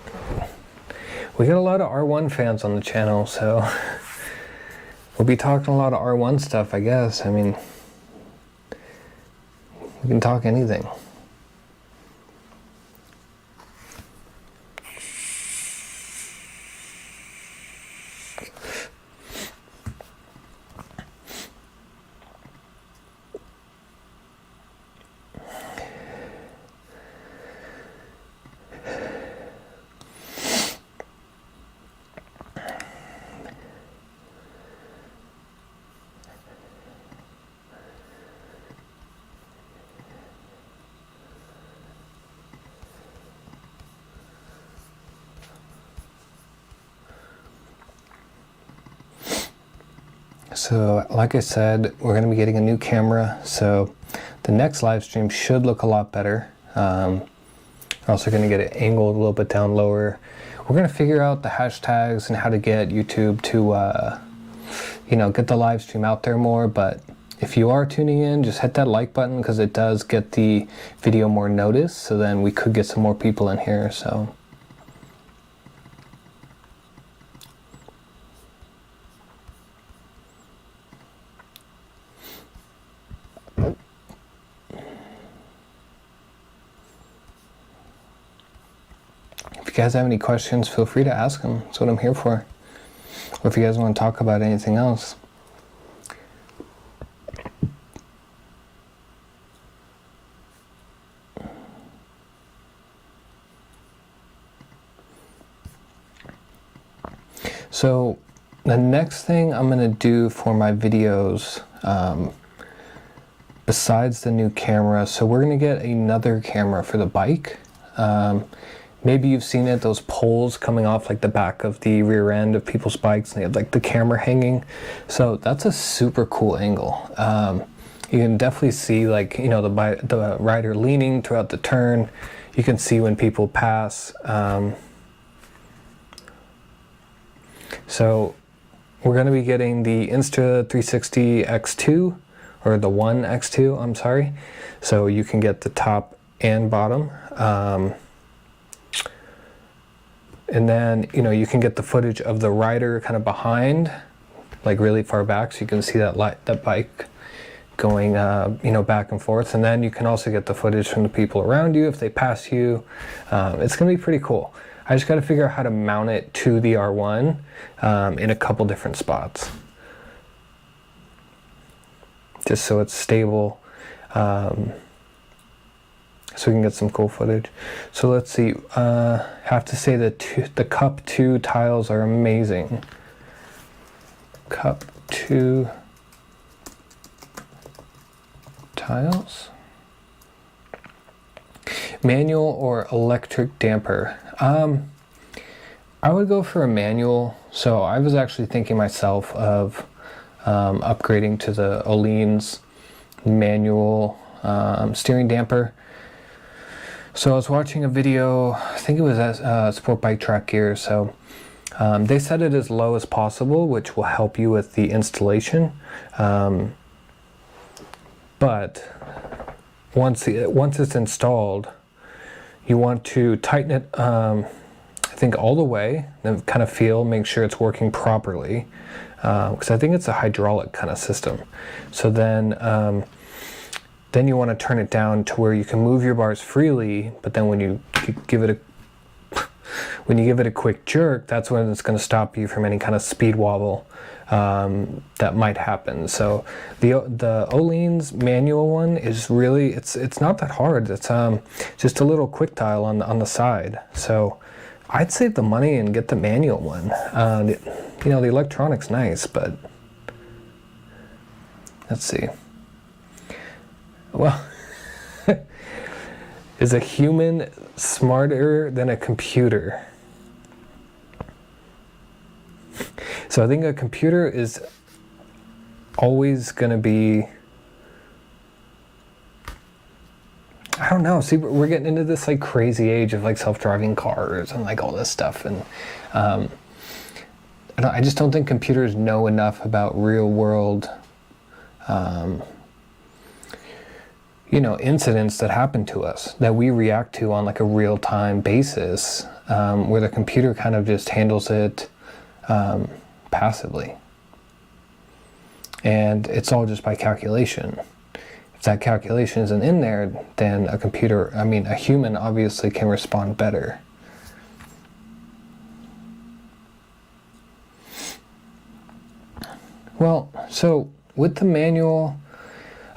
we got a lot of R1 fans on the channel, so we'll be talking a lot of R1 stuff, I guess. I mean, we can talk anything. So like I said, we're going to be getting a new camera, so the next live stream should look a lot better. We're also going to get it angled a little bit down lower. We're going to figure out the hashtags and how to get YouTube to, you know, get the live stream out there more. But if you are tuning in, just hit that like button, because it does get the video more notice, so then we could get some more people in here. So if you guys have any questions, feel free to ask them. That's what I'm here for. Or if you guys want to talk about anything else. So the next thing I'm going to do for my videos, besides the new camera, so we're going to get another camera for the bike. Maybe you've seen it, those poles coming off like the back of the rear end of people's bikes, and they have like the camera hanging. So that's a super cool angle. You can definitely see, like, you know, the rider leaning throughout the turn. You can see when people pass. So we're going to be getting the Insta360 X2, or the One X2, I'm sorry. So you can get the top and bottom. And then, you know, you can get the footage of the rider kind of behind, like really far back, so you can see that bike going, you know, back and forth. And then you can also get the footage from the people around you if they pass you. It's going to be pretty cool. I just got to figure out how to mount it to the R1 in a couple different spots, just so it's stable. So we can get some cool footage. So let's see. Have to say that the Cup 2 tiles are amazing. Cup 2 tiles. Manual or electric damper? I would go for a manual. So I was actually thinking myself of upgrading to the Öhlins manual steering damper. So I was watching a video, I think it was at Sport Bike Track Gear, so they set it as low as possible, which will help you with the installation. But once it's installed, you want to tighten it, I think, all the way, and kind of make sure it's working properly, because I think it's a hydraulic kind of system. So then you want to turn it down to where you can move your bars freely, but then when you give it a quick jerk, that's when it's going to stop you from any kind of speed wobble that might happen. So the Öhlins manual one is really, it's not that hard. It's just a little quick dial on the side. So I'd save the money and get the manual one. You know, the electronic's nice, but let's see. Well, is a human smarter than a computer? So I think a computer is always going to be, I don't know. See, we're getting into this like crazy age of like self-driving cars and like all this stuff, and I just don't think computers know enough about real world you know, incidents that happen to us that we react to on like a real-time basis, where the computer kind of just handles it passively. And it's all just by calculation. If that calculation isn't in there, then a human obviously can respond better. Well, so with the manual,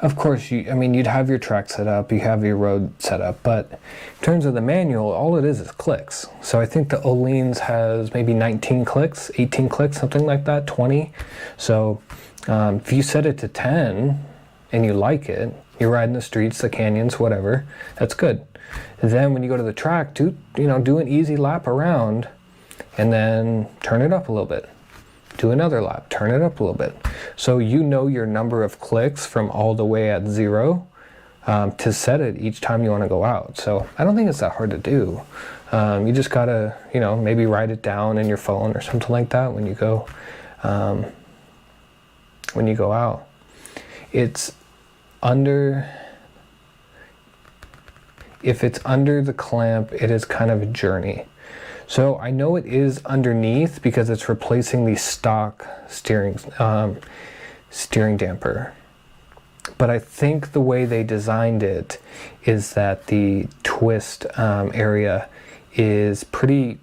of course, you'd have your track set up, you have your road set up, but in terms of the manual, all it is clicks. So I think the Öhlins has maybe 19 clicks, 18 clicks, something like that, 20. So if you set it to 10 and you like it, you're riding the streets, the canyons, whatever, that's good. And then when you go to the track, do an easy lap around and then turn it up a little bit. Do another lap, turn it up a little bit. So you know your number of clicks from all the way at 0 to set it each time you want to go out. So I don't think it's that hard to do. You just gotta, maybe write it down in your phone or something like that when you go out. If it's under the clamp, it is kind of a journey. So I know it is underneath because it's replacing the stock steering damper. But I think the way they designed it is that the twist area is pretty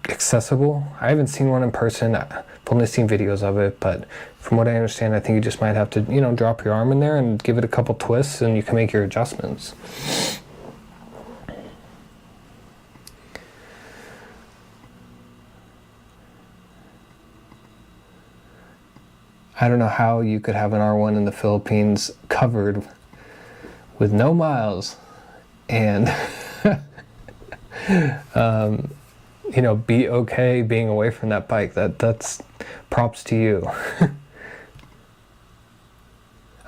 accessible. I haven't seen one in person. I've only seen videos of it, but from what I understand, I think you just might have to, drop your arm in there and give it a couple twists and you can make your adjustments. I don't know how you could have an R1 in the Philippines covered with no miles and be okay being away from that bike. That's props to you.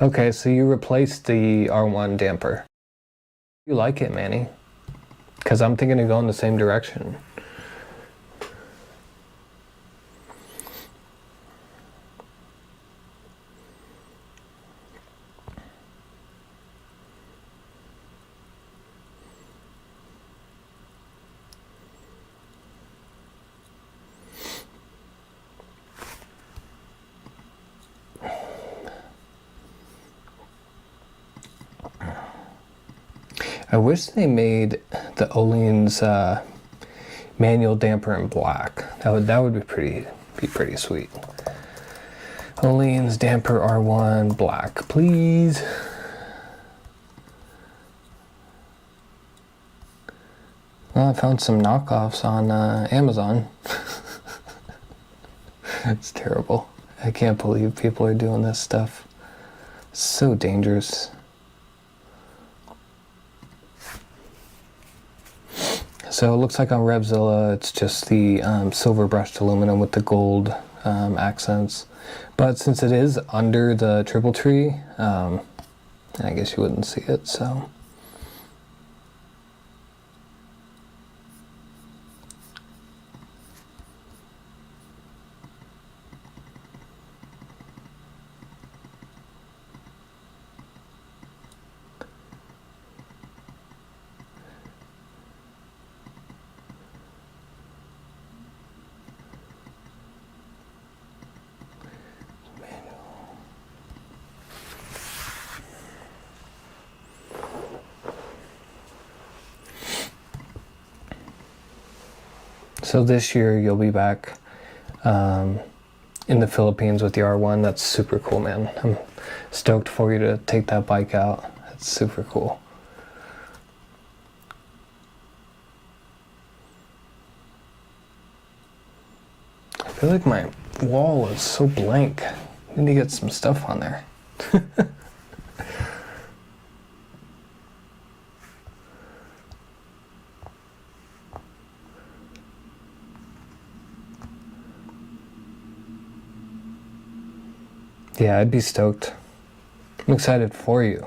Okay, so you replaced the R1 damper. You like it, Manny? Because I'm thinking of going the same direction. I wish they made the Öhlins manual damper in black. That would be pretty sweet. Öhlins damper R1 black, please. Well, I found some knockoffs on Amazon. It's terrible. I can't believe people are doing this stuff. It's so dangerous. So it looks like on Revzilla it's just the silver brushed aluminum with the gold accents. But since it is under the triple tree, I guess you wouldn't see it, so. So this year you'll be back in the Philippines with the R1. That's super cool, man. I'm stoked for you to take that bike out. That's super cool. I feel like my wall is so blank. I need to get some stuff on there. Yeah, I'd be stoked. I'm excited for you.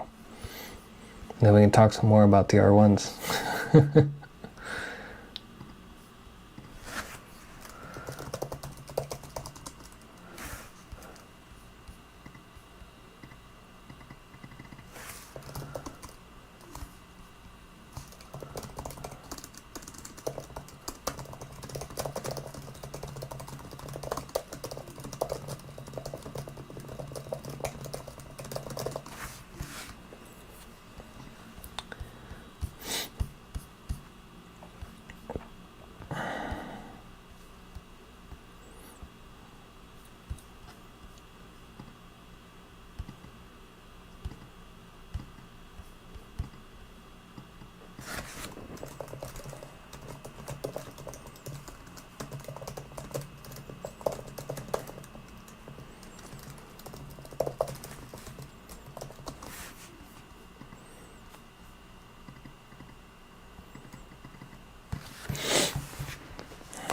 And then we can talk some more about the R1s.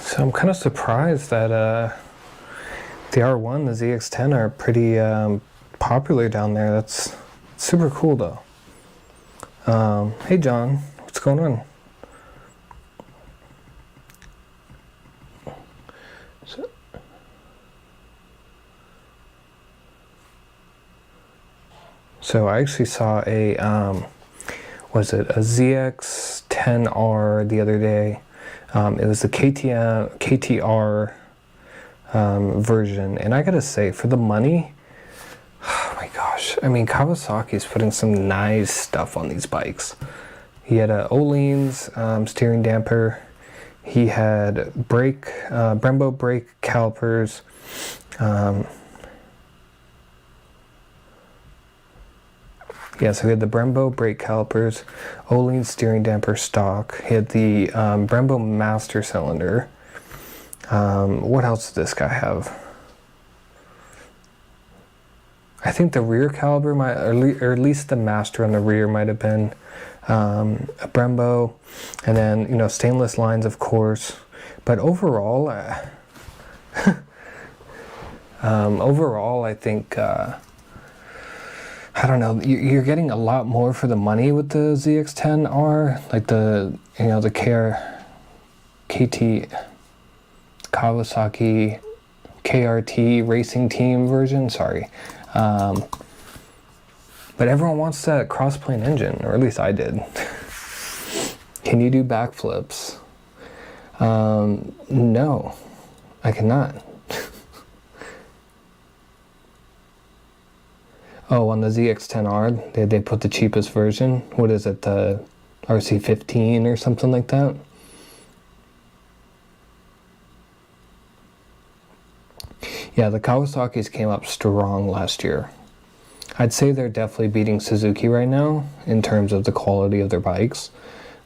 So I'm kind of surprised that the R1, the ZX10 are pretty popular down there. That's super cool though. Hey John, what's going on? So I actually saw a, was it a ZX10R the other day. It was the KTR version, and I gotta say, for the money, oh my gosh, I mean, Kawasaki's putting some nice stuff on these bikes. He had a Öhlins steering damper, he had Brembo brake calipers, yeah, so he had the Brembo brake calipers, Öhlins steering damper stock. He had the Brembo master cylinder. What else did this guy have? I think the rear caliper might, or at least the master on the rear might have been a Brembo, and then, you know, stainless lines, of course. But overall, overall, I think. I don't know, you're getting a lot more for the money with the ZX-10R, like the, the KT, Kawasaki KRT racing team version, sorry. But everyone wants that cross-plane engine, or at least I did. Can you do backflips? No, I cannot. Oh, on the ZX-10R, they put the cheapest version. What is it, the RC15 or something like that? Yeah, the Kawasaki's came up strong last year. I'd say they're definitely beating Suzuki right now in terms of the quality of their bikes.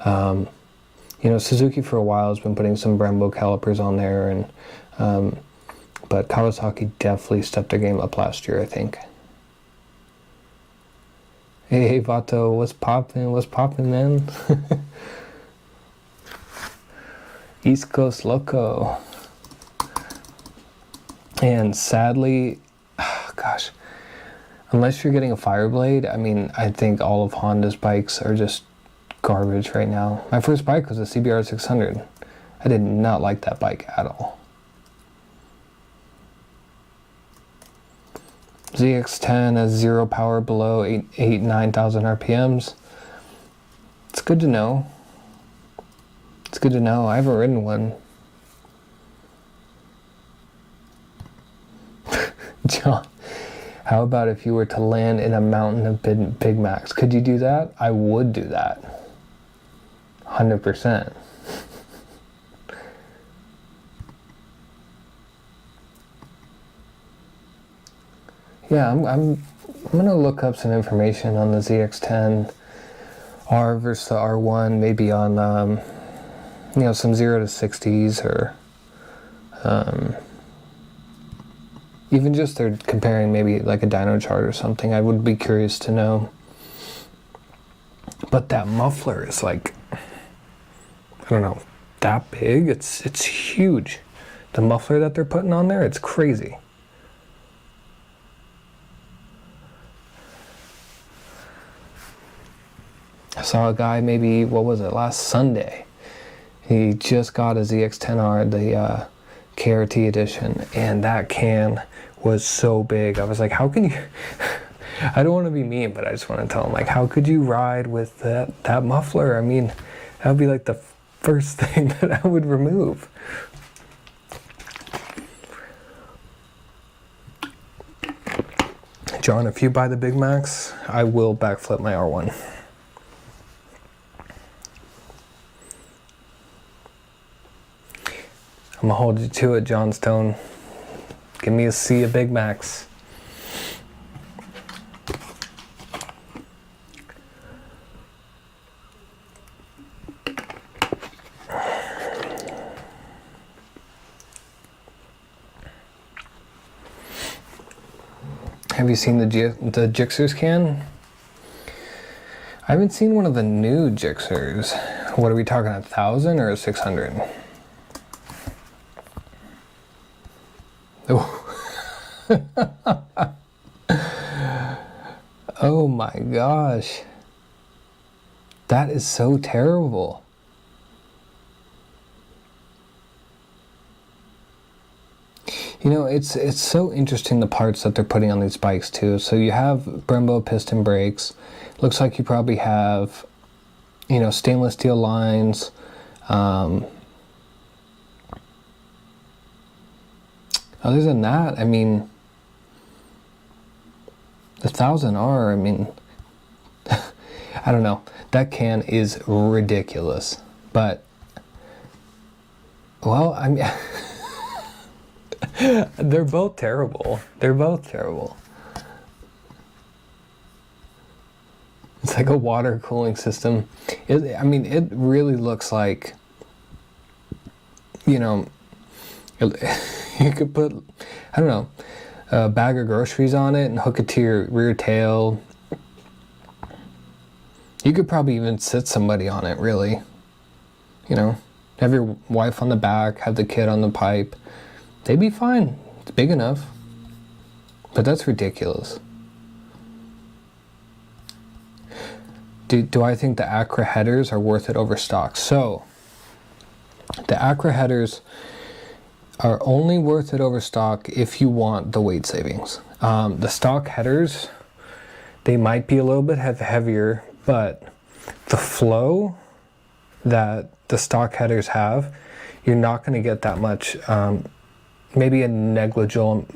Suzuki for a while has been putting some Brembo calipers on there, but Kawasaki definitely stepped their game up last year, I think. Hey, Vato, what's poppin'? What's poppin', man? East Coast Loco. And sadly, gosh, unless you're getting a Fireblade, I think all of Honda's bikes are just garbage right now. My first bike was a CBR 600. I did not like that bike at all. ZX-10 has 0 power below 9,000 RPMs. It's good to know. It's good to know. I haven't ridden one. John, how about if you were to land in a mountain of Big Macs? Could you do that? I would do that. 100%. Yeah, I'm gonna look up some information on the ZX-10R versus the R1, maybe on some 0 to 60s, or even just they're comparing maybe like a dyno chart or something. I would be curious to know. But that muffler is like, I don't know, that big. It's huge. The muffler that they're putting on there, it's crazy. I saw a guy maybe, what was it, last Sunday. He just got a ZX-10R, the KRT edition, and that can was so big. I was like, how can you... I don't want to be mean, but I just want to tell him, like, how could you ride with that muffler? That would be like the first thing that I would remove. John, if you buy the Big Macs, I will backflip my R1. I'm gonna hold you to it, John Stone. Give me a sea of Big Macs. Have you seen the Gixxers can? I haven't seen one of the new Gixxers. What are we talking, 1,000 or 600? Oh my gosh. That is so terrible. It's so interesting, the parts that they're putting on these bikes too. So you have Brembo piston brakes. Looks like you probably have, stainless steel lines. Other than that, the 1000R, I don't know. That can is ridiculous. But, well, they're both terrible. They're both terrible. It's like a water cooling system. It really looks like, you could put, I don't know, a bag of groceries on it and hook it to your rear tail. You could probably even sit somebody on it, really. Have your wife on the back, have the kid on the pipe. They'd be fine. It's big enough. But that's ridiculous. do I think the Acra headers are worth it over stock? So the Acra headers are only worth it over stock if you want the weight savings. The stock headers, they might be a little bit heavier, but the flow that the stock headers have, you're not going to get that much, maybe a negligible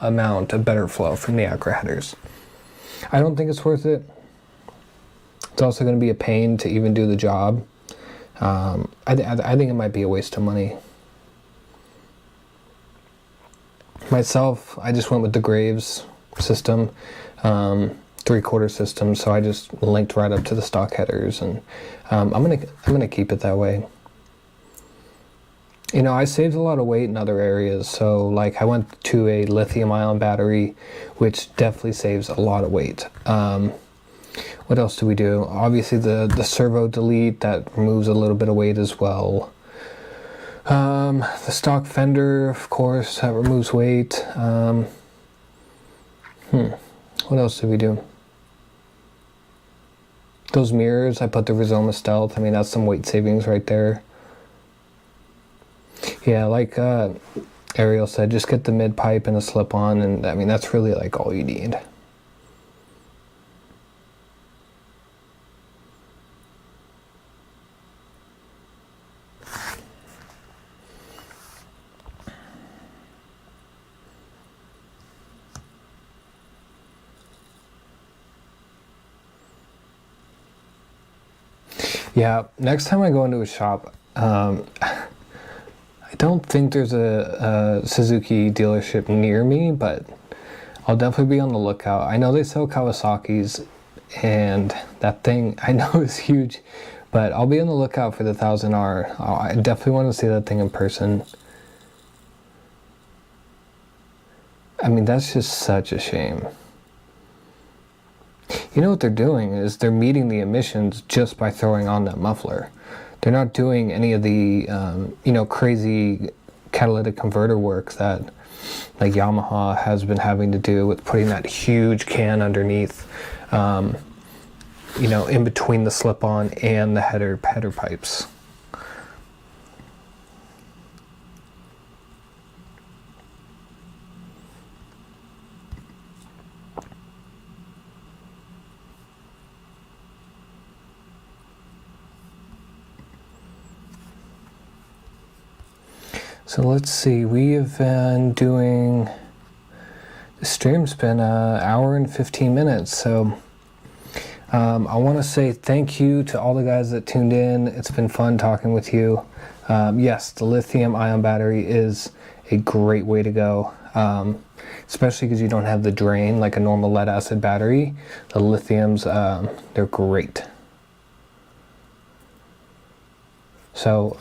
amount of better flow from the Acra headers. I don't think it's worth it. It's also going to be a pain to even do the job. I think it might be a waste of money. Myself, I just went with the Graves system, 3/4 system, so I just linked right up to the stock headers, and I'm gonna keep it that way. You know, I saved a lot of weight in other areas, so like I went to a lithium-ion battery, which definitely saves a lot of weight. What else do we do? Obviously the servo delete, that removes a little bit of weight as well. The stock fender, of course, that removes weight. What else did we do? Those mirrors, I put the Rizoma Stealth. I mean, that's some weight savings right there. Yeah, like Ariel said, just get the mid pipe and a slip-on, and I mean, that's really like all you need. Yeah, next time I go into a shop, I don't think there's a Suzuki dealership near me, but I'll definitely be on the lookout. I know they sell Kawasaki's, and that thing I know is huge, but I'll be on the lookout for the 1000R. I definitely want to see that thing in person. I mean, that's just such a shame. You know what they're doing is they're meeting the emissions just by throwing on that muffler. They're not doing any of the, you know, crazy catalytic converter work that like Yamaha has been having to do with putting that huge can underneath, you know, in between the slip-on and the header pipes. So let's see, we have been doing, the stream's been an hour and 15 minutes, so I want to say thank you to all the guys that tuned in. It's been fun talking with you. Yes, the lithium-ion battery is a great way to go, especially because you don't have the drain like a normal lead-acid battery. The lithiums, they're great. So,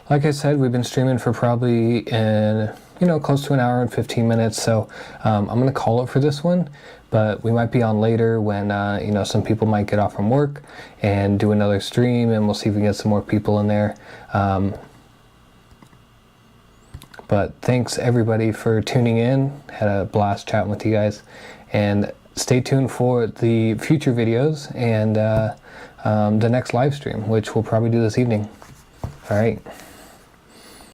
like I said, we've been streaming for probably, you know, close to an hour and 15 minutes. So, I'm going to call it for this one, but we might be on later when, you know, some people might get off from work and do another stream, and we'll see if we can get some more people in there. But thanks everybody for tuning in. Had a blast chatting with you guys, and stay tuned for the future videos and the next live stream, which we'll probably do this evening. All right.